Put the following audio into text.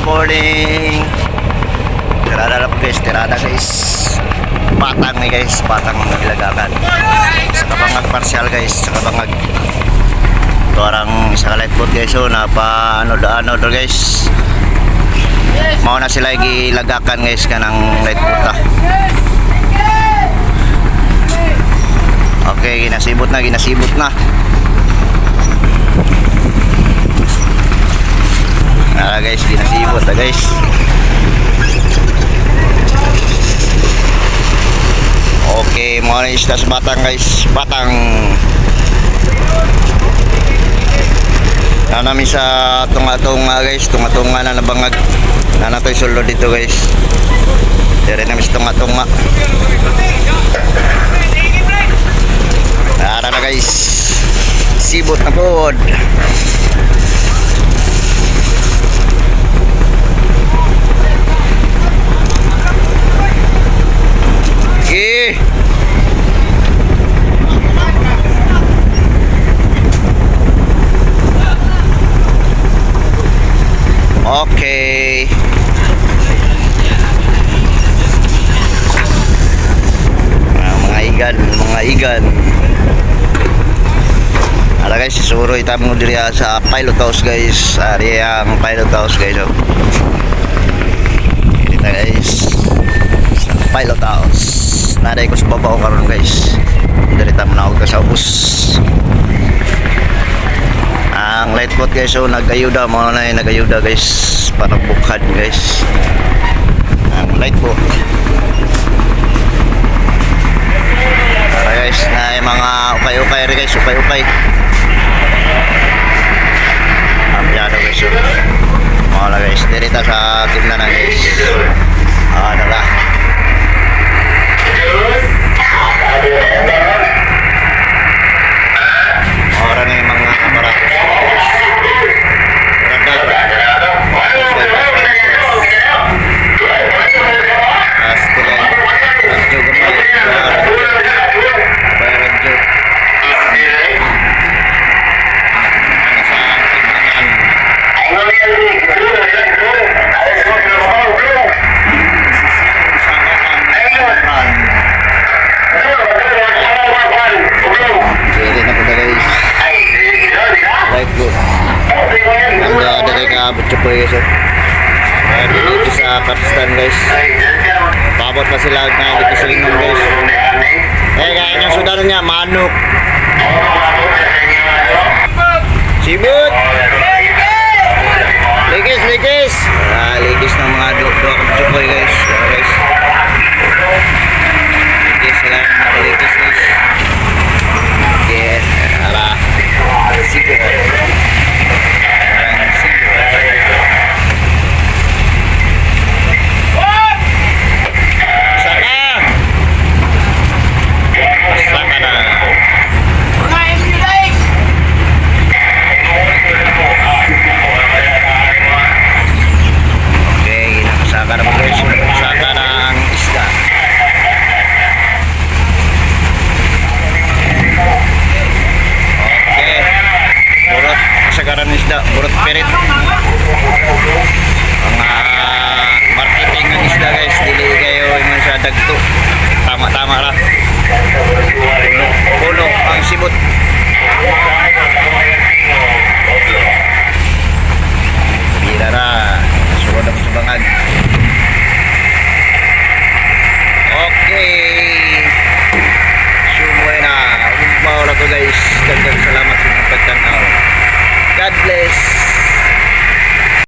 morning. Tirada na po guys, tirada guys. Patang ni guys, patang mga ilagakan. Sa kabangag parsyal guys, sa kabangag. Ito arang isa ka light boat guys, so napa ano do guys. Mao na sila gilagakan guys kanang light boat ta. Okay, ginasibot na. Guys, ginasibot na guys. Okay, mga isda sa batang guys. Batang. Namin sa tunga-tunga guys. Tunga-tunga na nabangag. Nanatoy sulod dito guys. Dari namin sa tunga-tunga. Tara na guys. Sibot na pod. Okay. Mga igan. Ala guys, sisuro itap mo diri sa pilot house guys. Ari ang pilot house guys. Kita guys. Sa pilot house. Naday ko sa babaw karon guys. Diri ta manawag ka sa bus. Ang light boat guys, so nagayuda mo na nagayuda guys para bukhad guys. Ang light boat. Para guys, na mga ukay-ukay rin guys, ukay-ukay. Ampiado guys, so wala guys, dirita sa gitna na guys. Dala. Orang ni mga aparatos. Guys, dito sa Kapistan guys. Pabot pa sila na dito sa lingon guys. Kaya yung sudan niya manok. Sibut. Ligis. Ligis ng mga dua kapitsupoy guys. Ligis sila ng ligis guys. Okay, ara. Sibut. Sagaran isda, burot perit. Mga marketing ng isda guys, dili kayo yung sa dagto. Tama lah. Puno ang sibot. Gila na, suwad ang subangan. Okay. Sumuwi na. Umaw na ko guys. Dagang salamat sa pagtanaw. God bless.